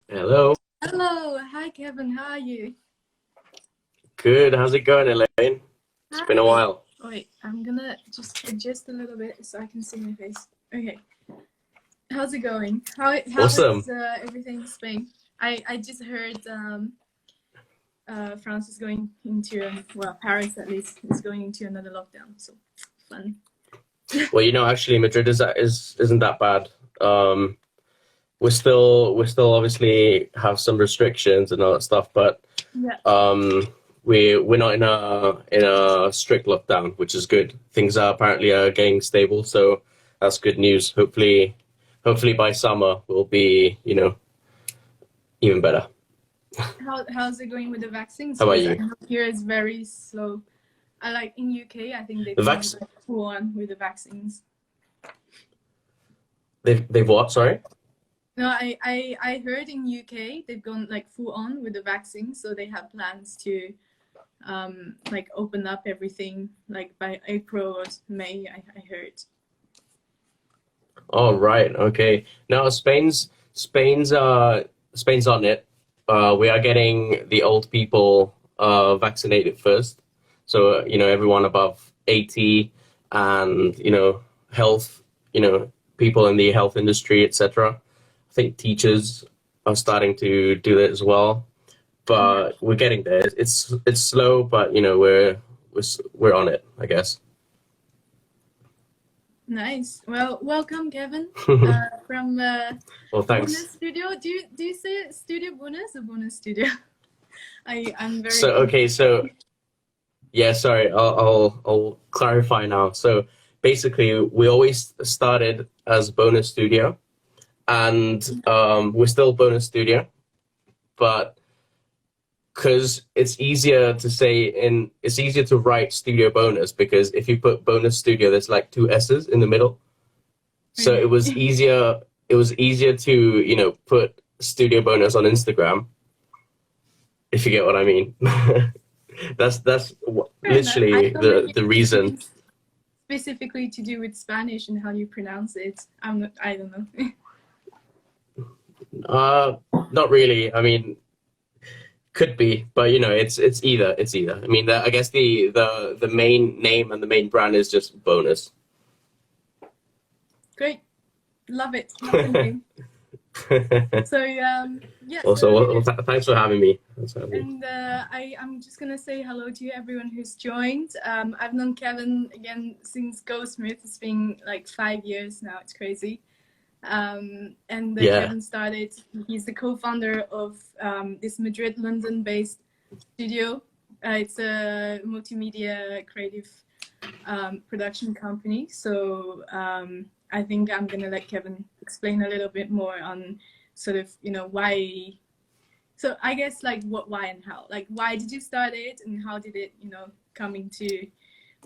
Hello. Hello, hi Kevin, how are you? Good. How's it going, Elaine? It's been a Hi. while. Wait, I'm gonna just adjust a little bit so I can see my face. Okay, how's it going? How Awesome. is everything in Spain? I just heard France is going into well, Paris at least is going into another lockdown. So fun. Well, actually, Madrid isn't that bad. Um, we're still obviously have some restrictions and all that stuff, but Yeah. we're not in a strict lockdown, which is good. Things are apparently getting stable, so that's good news. Hopefully by summer we'll be even better. How's it going with the vaccines? How about Because I you? know here it's very slow. I like in UK, I think they've The gone vax like full on with the vaccines. they've what? Sorry. No, I heard in UK they've gone like full on with the vaccine, so they have plans to like open up everything like by April or May. I heard. Oh, right. Okay. Now Spain's on it. We are getting the old people vaccinated first. So, everyone above 80 and, health, people in the health industry, etc. I think teachers are starting to do that as well. Yeah, But we're getting there. It's slow, but we're on it, I guess. nice. Well, welcome, Kevin, from Well, Bonus thanks. Studio. Do you say Studio Bonus or Bonus Studio? I'm very So, okay, confused. so yeah, sorry, I'll clarify now. So basically, we always started as Bonus Studio, and we're still Bonus Studio, but because it's easier to write Studio Bonus because if you put Bonus Studio, there's like two S's in the middle. So it Okay. was easier. It was easier to put Studio Bonus on Instagram, if you get what I mean. That's Fair enough. I literally thought maybe the it was reason. something specifically to do with Spanish and how you pronounce it. I'm not. I don't know. Uh, Not really. I mean, could be, but it's either. It's either. I mean, I guess the main name and the main brand is just Bonus. Great. Love it. Love the name. So yeah, Also, so thanks for having me. Thanks for having me. and I'm just gonna say hello to everyone who's joined. I've known Kevin again since Goldsmith. It's been like 5 years now. It's crazy. And Yeah. Kevin started. He's the co-founder of this Madrid, London-based studio. It's a multimedia creative production company. So I think I'm gonna let Kevin explain a little bit more on sort of why. So I guess like what, why, and how. Like why did you start it, and how did it come into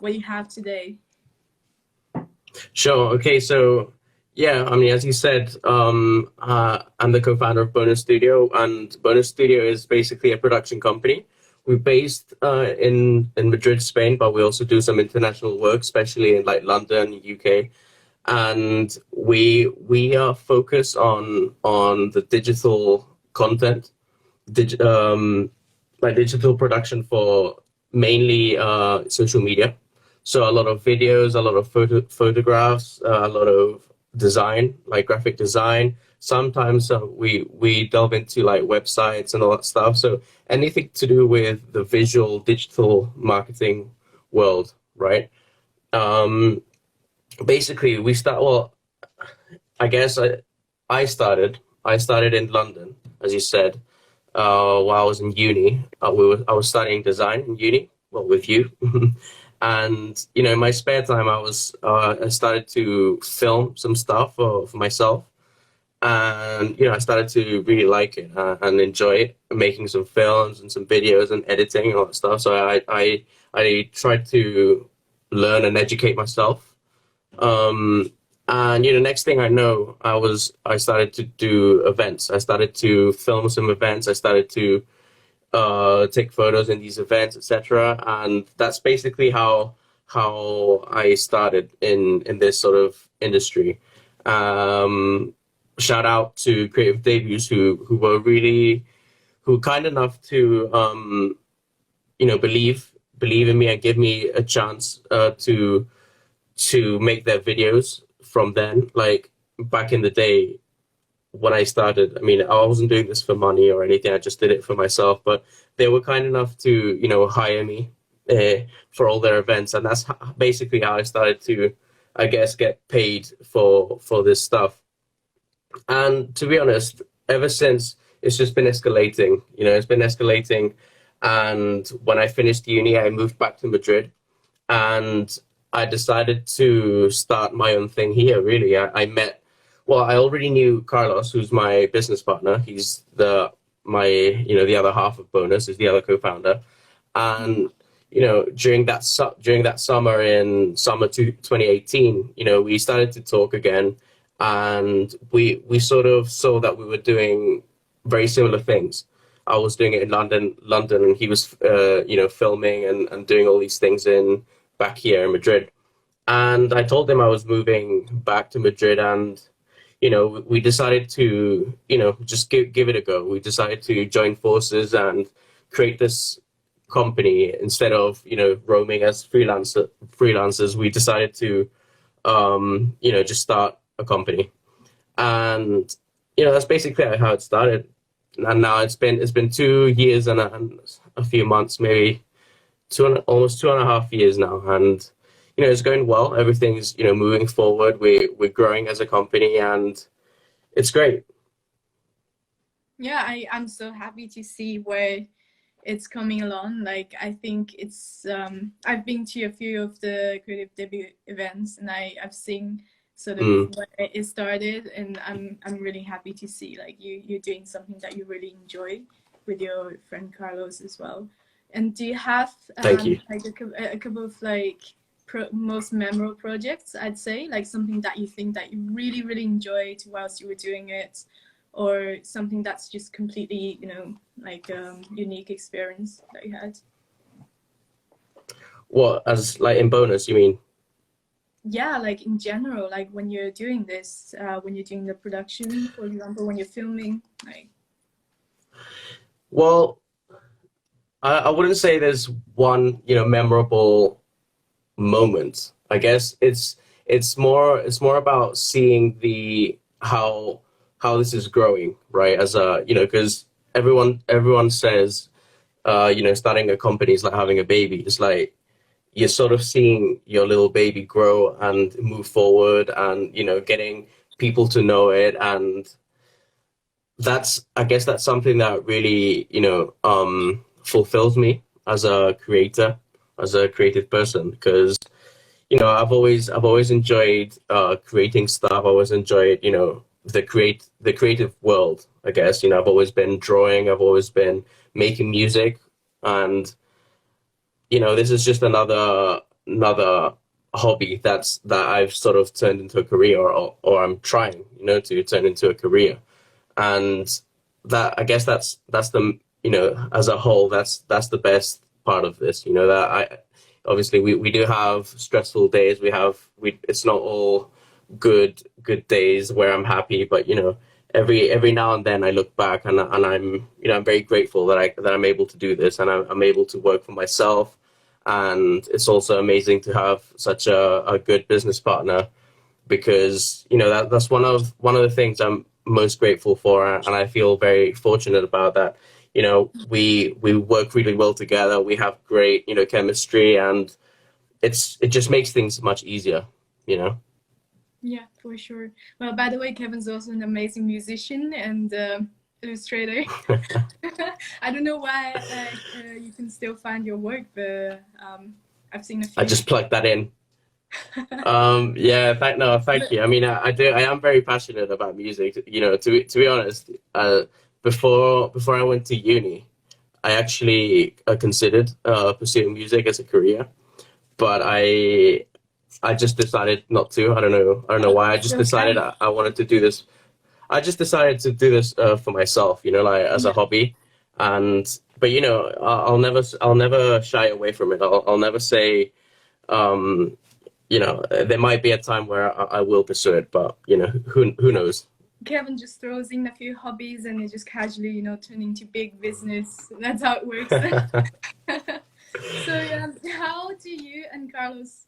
what you have today? Sure. Okay. So, yeah, I mean, as you said, I'm the co-founder of Bonus Studio, and Bonus Studio is basically a production company. We're based in Madrid, Spain, but we also do some international work, especially in like London, UK. And we are focused on the digital content, dig, like digital production for mainly social media. So a lot of videos, a lot of photographs, a lot of design, like graphic design. Sometimes we delve into like websites and all that stuff. So anything to do with the visual digital marketing world, right? Um, Basically, we start. Well, I guess I started in London, as you said, while I was in uni. I was studying design in uni, well, with you. And in my spare time, I started to film some stuff for myself, and I started to really like it and enjoy it, making some films and some videos and editing and all that stuff. So I tried to learn and educate myself. um, and next thing I know, I started to do events. I started to film some events. I started to take photos in these events, etc. And that's basically how I started in this sort of industry. Um, shout out to Creative Debuts who were really who were kind enough to believe in me and give me a chance to make their videos from then. Like back in the day when I started, I mean, I wasn't doing this for money or anything. I just did it for myself. But they were kind enough to, hire me for all their events, and that's basically how I started to, I guess, get paid for this stuff. And to be honest, ever since it's just been escalating. It's been escalating. And when I finished uni, I moved back to Madrid, and I decided to start my own thing here. Really, well, I already knew Carlos, who's my business partner. He's the other half of Bonus, is the other co-founder. And during that summer in summer 2018, we started to talk again, and we sort of saw that we were doing very similar things. I was doing it in London, and he was filming and doing all these things in back here in Madrid. And I told him I was moving back to Madrid, and we decided to just give it a go. We decided to join forces and create this company instead of roaming as freelancers. We decided to just start a company, and that's basically how it started. And now it's been 2 years and a few months, maybe almost 2.5 years now, and it's going well. Everything's moving forward. We're growing as a company, and it's great. Yeah, I'm so happy to see where it's coming along. Like, I think it's I've been to a few of the creative debut events, and I've seen sort of where it started, and I'm really happy to see like you're doing something that you really enjoy with your friend Carlos as well. And do you have Thank you. like a couple of like most memorable projects, I'd say, like something that you think that you really really enjoyed whilst you were doing it, or something that's just completely like unique experience that you had? What, as like in Bonus, you mean? Yeah, like in general, like when you're doing this, when you're doing the production, for example, when you're filming, like. Well, I wouldn't say there's one memorable moment. I guess it's more about seeing how this is growing, right? As a because everyone says starting a company is like having a baby. It's like you're sort of seeing your little baby grow and move forward, and getting people to know it. And I guess that's something that really fulfills me as a creator, as a creative person, because I've always enjoyed creating stuff. I've always enjoyed the creative world, I guess. I've always been drawing, I've always been making music, and this is just another hobby that I've sort of turned into a career, or I'm trying to turn into a career. And that, I guess, that's the as a whole, that's the best part of this. That obviously we do have stressful days. It's not all good days where I'm happy, but every now and then I look back, and I'm I'm very grateful that I'm able to do this, and I'm able to work for myself. And it's also amazing to have such a good business partner, because that's one of the things I'm most grateful for, and I feel very fortunate about that. We work really well together. We have great chemistry, and it just makes things much easier. Yeah, for sure. Well, by the way, Kevin's also an amazing musician and illustrator. I don't know why you can still find your work, but I've seen a few. I just plugged that in. Yeah, thank you. I mean, I am very passionate about music. To be honest, before I went to uni, I actually considered pursuing music as a career, but I just decided not to. I don't know why. I just decided I wanted to do this. I just decided to do this for myself, like as a hobby. But I'll never shy away from it. I'll never say, there might be a time where I will pursue it, but who knows? Kevin just throws in a few hobbies and it just casually, you know, turn into big business. That's how it works. So yeah, how do you and Carlos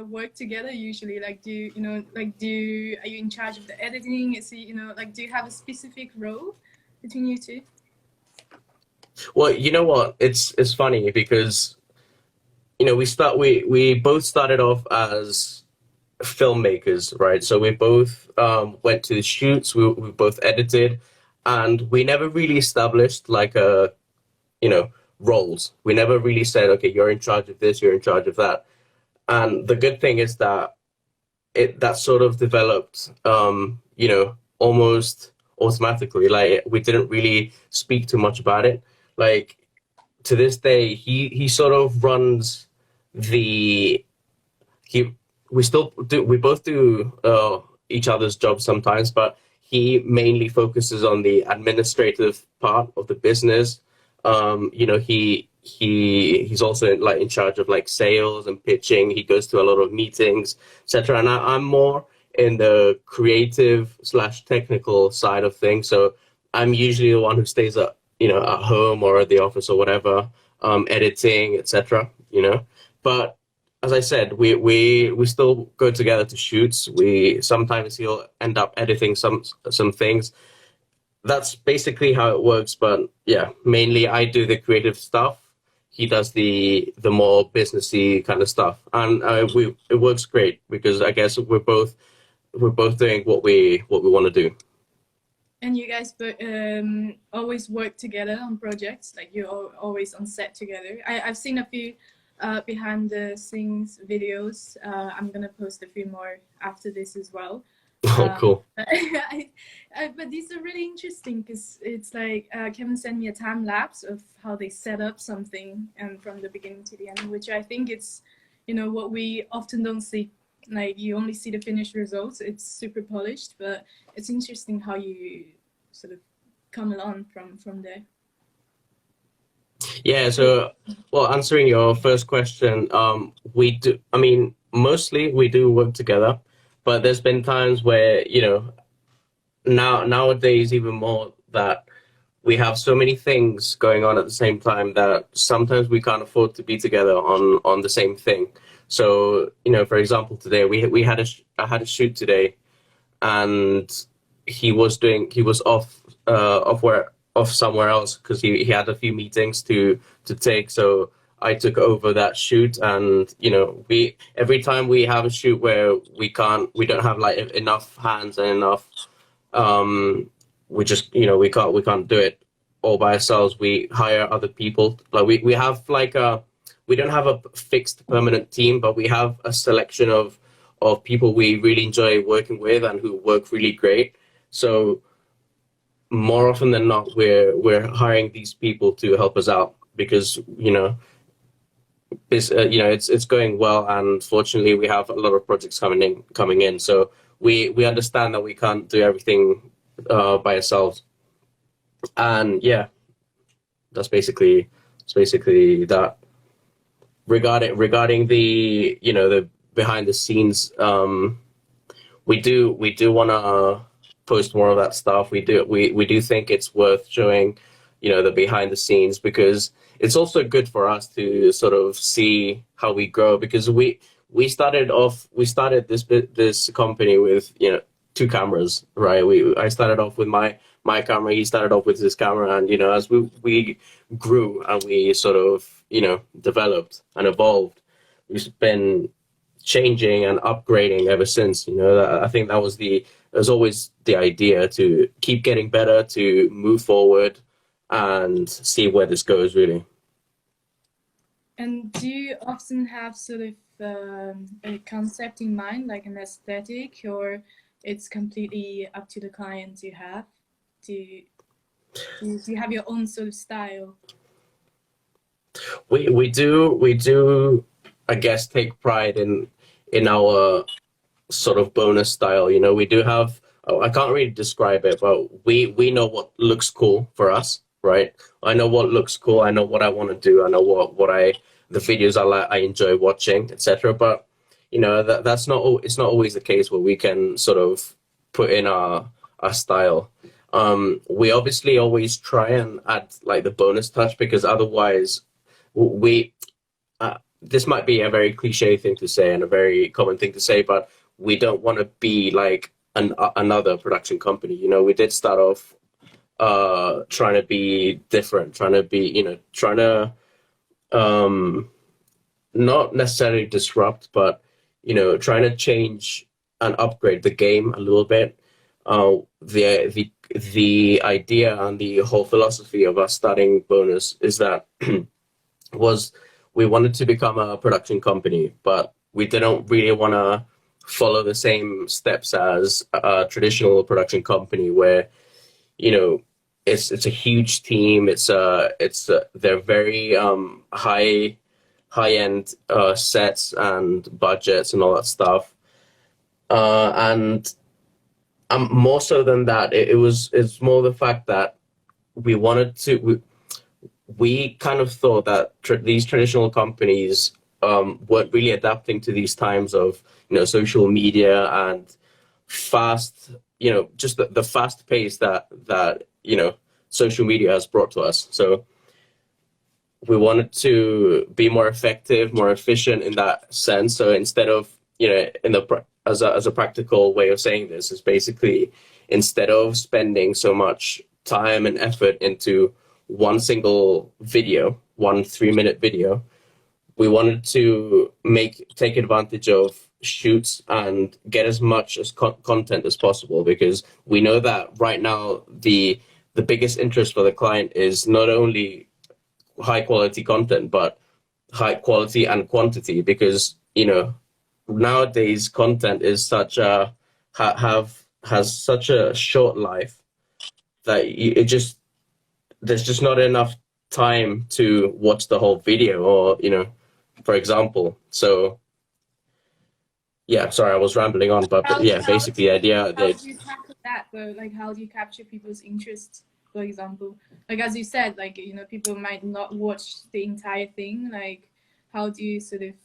work together usually? Like, do you, you know, like, are you in charge of the editing? Is he, you know, like, do you have a specific role between you two? Well, you know what? It's funny because we both started off as filmmakers, right? So we both went to the shoots. We both edited, and we never really established like a roles. We never really said, okay, you're in charge of this, you're in charge of that. And the good thing is that that sort of developed, almost automatically. Like we didn't really speak too much about it. Like to this day, he sort of runs the he. We both do each other's jobs sometimes, but he mainly focuses on the administrative part of the business. He's also like in charge of like sales and pitching. He goes to a lot of meetings, etc. And I'm more in the creative slash technical side of things. So I'm usually the one who stays at home or at the office or whatever, editing, etc. But as I said, we still go together to shoots. We sometimes he'll end up editing some things. That's basically how it works. But yeah, mainly I do the creative stuff. He does the more businessy kind of stuff, and it works great because I guess we're both doing what we want to do. And you guys always work together on projects, like you're always on set together. I've seen a few behind the scenes videos. I'm gonna post a few more after this as well. Oh, cool. But these are really interesting because it's like Kevin sent me a time lapse of how they set up something and from the beginning to the end, which I think it's, what we often don't see. Like you only see the finished results. It's super polished, but it's interesting how you sort of come along from there. Yeah, so well, answering your first question, we do. I mean, mostly we do work together, but there's been times where nowadays even more that we have so many things going on at the same time that sometimes we can't afford to be together on the same thing. So for example, today I had a shoot today, and he was off somewhere else because he had a few meetings to take. So I took over that shoot, and we every time we have a shoot where we don't have like enough hands and enough, we just we can't do it all by ourselves. We hire other people. Like we have like we don't have a fixed permanent team, but we have a selection of people we really enjoy working with and who work really great. So more often than not, we're hiring these people to help us out because it's going well, and fortunately we have a lot of projects coming in. So we understand that we can't do everything by ourselves, and yeah, that's basically that. Regarding the the behind the scenes, we do want to post more of that stuff. We do think it's worth showing the behind the scenes because it's also good for us to sort of see how we grow, because we started this company with two cameras, right? I started off with my camera, he started off with his camera, and as we grew and we sort of developed and evolved, we've been changing and upgrading ever since. I think that was always the idea, to keep getting better, to move forward and see where this goes, really. And do you often have sort of a concept in mind, like an aesthetic, or it's completely up to the client you have? Do you have your own sort of style? We do, I guess, take pride in our sort of bonus style. We do have, I can't really describe it, but we know what looks cool for us, right? I know what looks cool. I know what I want to do. I know the videos I enjoy watching, etc. But it's not always the case where we can sort of put in our our style. We obviously always try and add like the bonus touch, because otherwise we this might be a very cliche thing to say and a very common thing to say, but we don't want to be like another production company. You know, we did start off trying to be different, trying to be, you know, trying to not necessarily disrupt, but, you know, trying to change and upgrade the game a little bit. The idea and the whole philosophy of us starting Bonus is that was we wanted to become a production company, but we didn't really want to follow the same steps as a traditional production company, where, you know, it's a huge team. They're very high end sets and budgets and all that stuff. And more so than that, it's more the fact that we wanted to. We kind of thought that these traditional companies weren't really adapting to these times of, you know, social media and fast, you know, just the fast pace that you know, social media has brought to us. So we wanted to be more effective, more efficient in that sense. So instead of, you know, as a practical way of saying this is basically, instead of spending so much time and effort into one single video, 1 3-minute video, we wanted to take advantage of shoots and get as much as content as possible, because we know that right now the biggest interest for the client is not only high quality content, but high quality and quantity, because, you know, nowadays content is such a has such a short life that there's just not enough time to watch the whole video, or, you know, for example. So yeah, sorry, I was rambling on, but yeah, basically the idea how do you tackle that though? Like, how do you capture people's interest, for example? Like, as you said, like, you know, people might not watch the entire thing. Like, how do you sort of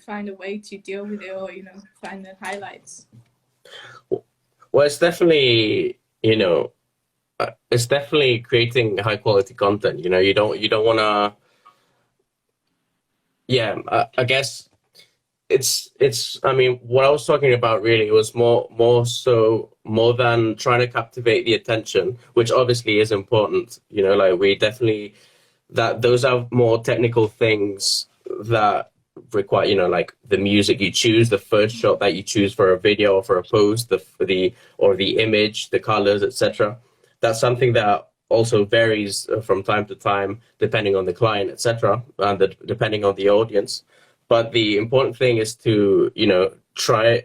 find a way to deal with it, or, you know, find the highlights? Well, it's definitely, you know, it's definitely creating high quality content. You know, you don't want to. Yeah, I guess it's. I mean, what I was talking about really was more than trying to captivate the attention, which obviously is important. You know, like we definitely those are more technical things that require, you know, like the music you choose, the first shot that you choose for a video or for a post, the image, the colors, etc. That's something that also varies from time to time, depending on the client, etc., and depending on the audience. But the important thing is to, you know,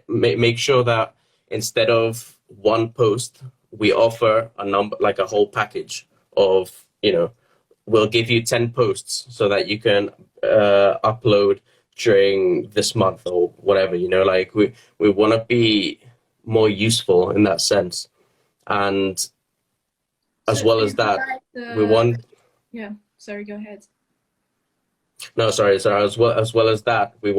make sure that instead of one post, we offer a number, like a whole package of, you know, we'll give you 10 posts so that you can upload during this month or whatever. You know, like we want to be more useful in that sense. And as well as that, we want. Yeah, sorry, go ahead. No, sorry. As well as that, we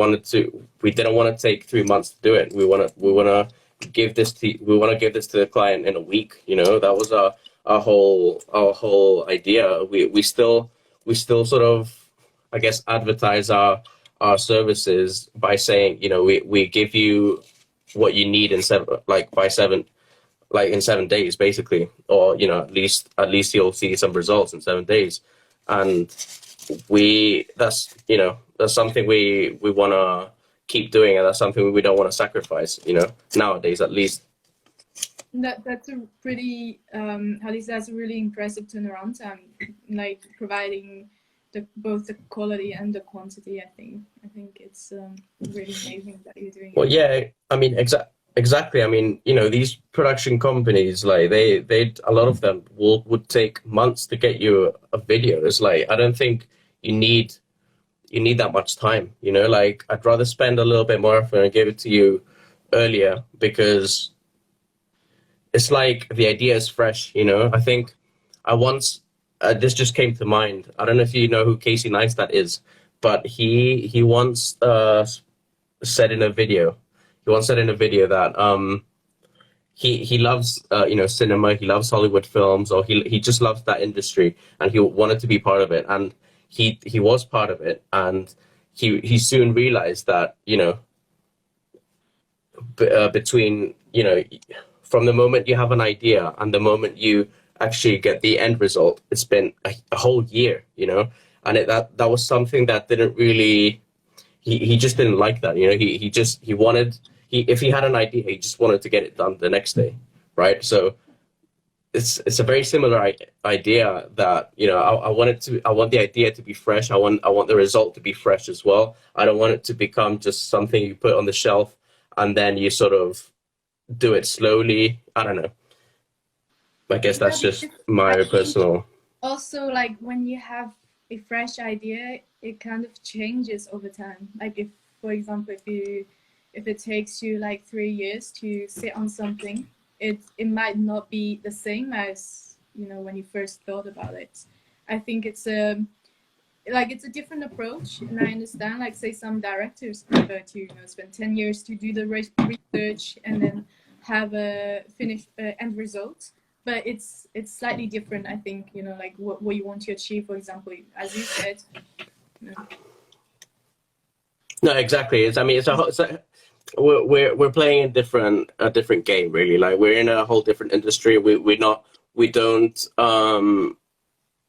didn't want to take 3 months to do it. We want to give this to the client in a week. You know, that was our whole idea. We still sort of, I guess, advertise our services by saying, you know, we give you what you need in 7 days, basically, or, you know, at least you'll see some results in 7 days. And that's something we want to keep doing, and that's something we don't want to sacrifice, you know, nowadays at least. That's a pretty that's a really impressive turnaround time, like providing both the quality and the quantity. I think it's really amazing that you're doing it. Well, yeah, I mean, exactly. I mean, you know, these production companies, like they a lot of them would take months to get you a video. It's like, I don't think you need that much time, you know. Like, I'd rather spend a little bit more effort and give it to you earlier, because it's like the idea is fresh, you know. I think I once this just came to mind. I don't know if you know who Casey Neistat is, but he once said in a video that he loves cinema, he loves Hollywood films, or he just loves that industry, and he wanted to be part of it, and he was part of it, and he soon realized that between from the moment you have an idea and the moment you actually get the end result, it's been a whole year, and that was something that didn't really he just didn't like that. He wanted if he had an idea, he just wanted to get it done the next day, right? So it's a very similar idea that I want the idea to be fresh. I want the result to be fresh as well. I don't want it to become just something you put on the shelf and then you sort of do it slowly. I don't know. I guess that's just my personal. Also, like when you have a fresh idea, it kind of changes over time. Like if, for example, if it takes you like 3 years to sit on something, it might not be the same as when you first thought about it. I think it's a different approach, and I understand. Like say some directors prefer to spend 10 years to do the research and then have a finished end result. But it's slightly different, I think. Like what you want to achieve, for example, as you said. No, exactly. We're playing a different game, really. Like we're in a whole different industry. We don't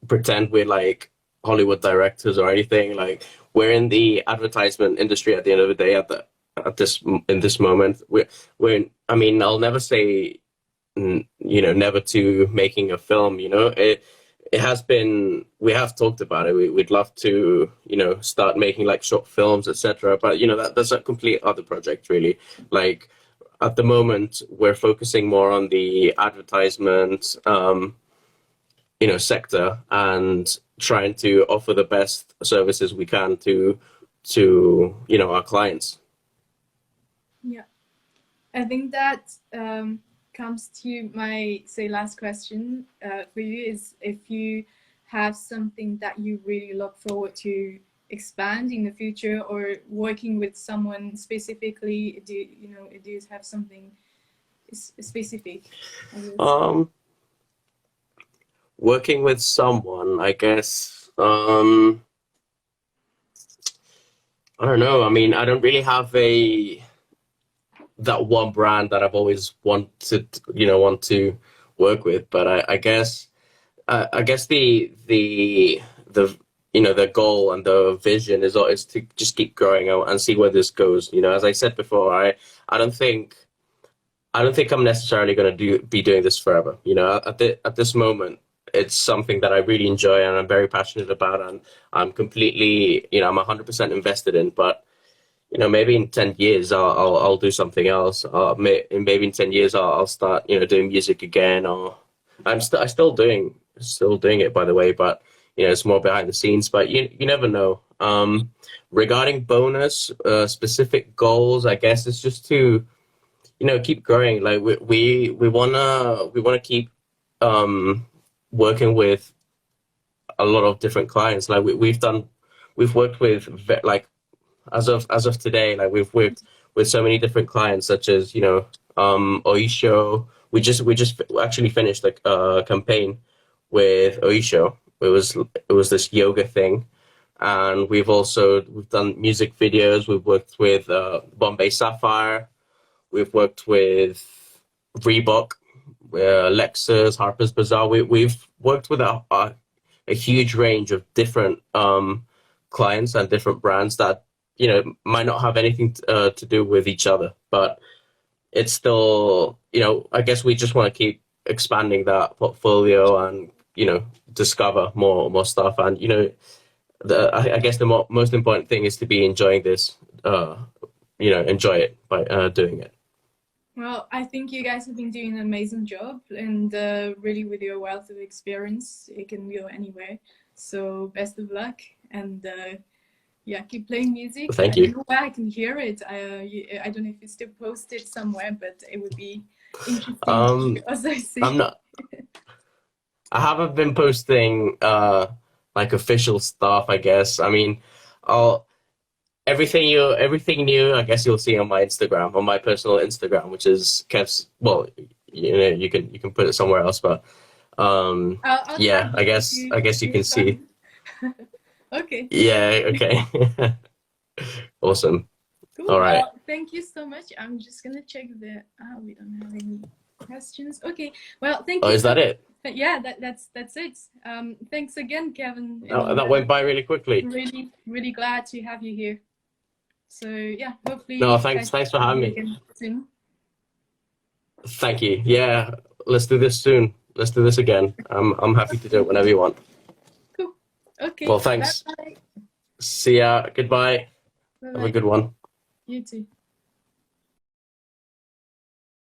pretend we're like Hollywood directors or anything. Like we're in the advertisement industry at the end of the day. In this moment, I mean, I'll never say never to making a film. It has been, we have talked about it. We'd love to start making like short films, etc. But that's a complete other project, really. Like at the moment, we're focusing more on the advertisement sector and trying to offer the best services we can to our clients. Yeah, I think that comes to my last question for you, is if you have something that you really look forward to expand in the future, or working with someone specifically. Do you have something specific? Working with someone, I guess. I don't know. I mean, I don't really have that one brand that I've always want to work with, but I guess the the goal and the vision is to just keep growing out and see where this goes. As I said before, I don't think I'm necessarily going to be doing this forever. At this moment, it's something that I really enjoy and I'm very passionate about, and I'm completely, I'm 100% invested in. But maybe in 10 years I'll do something else. Maybe in 10 years I'll start doing music again, or I'm still doing it, by the way, but it's more behind the scenes. But you never know. Regarding bonus specific goals, I guess it's just to keep growing. Like we wanna keep working with a lot of different clients. Like we've worked with as of today, like we've worked with so many different clients, such as Oisho. We just actually finished a campaign with Oisho. It was this yoga thing, and we've done music videos. We've worked with Bombay Sapphire. We've worked with Reebok, Lexus, Harper's Bazaar. We've worked with a huge range of different clients and different brands that might not have anything to do with each other, but it's still I guess we just want to keep expanding that portfolio and discover more stuff, and I guess the most important thing is to be enjoying this, enjoy it by doing it. Well, I think you guys have been doing an amazing job, and really with your wealth of experience, it can go anywhere. So best of luck, and yeah, keep playing music. Thank you. I don't know where I can hear it. I don't know if it's still posted somewhere, but it would be interesting. As I see. I'm not. I haven't been posting like official stuff, I guess. I mean, everything new, I guess you'll see on my Instagram, on my personal Instagram, which is Kev's. Well, you know, you can put it somewhere else. But I'll yeah, tag I you guess I guess you if can see. Okay, Yeah. Okay. Awesome. cool. All right. Well, thank you so much. I'm just gonna check the. We don't have any questions. Okay. Well, thank Oh, you is so that it? Yeah, that's it. Thanks again, Kevin, That, and that went by really quickly. really glad to have you here. So yeah, No, hopefully thanks for catch having you me. again soon. Thank you. Yeah, let's do this soon. Let's do this again. I'm happy to do it whenever you want. Cool. Okay. Well, Bye thanks. bye. See ya. Goodbye. Bye Have a bye. good one. You too.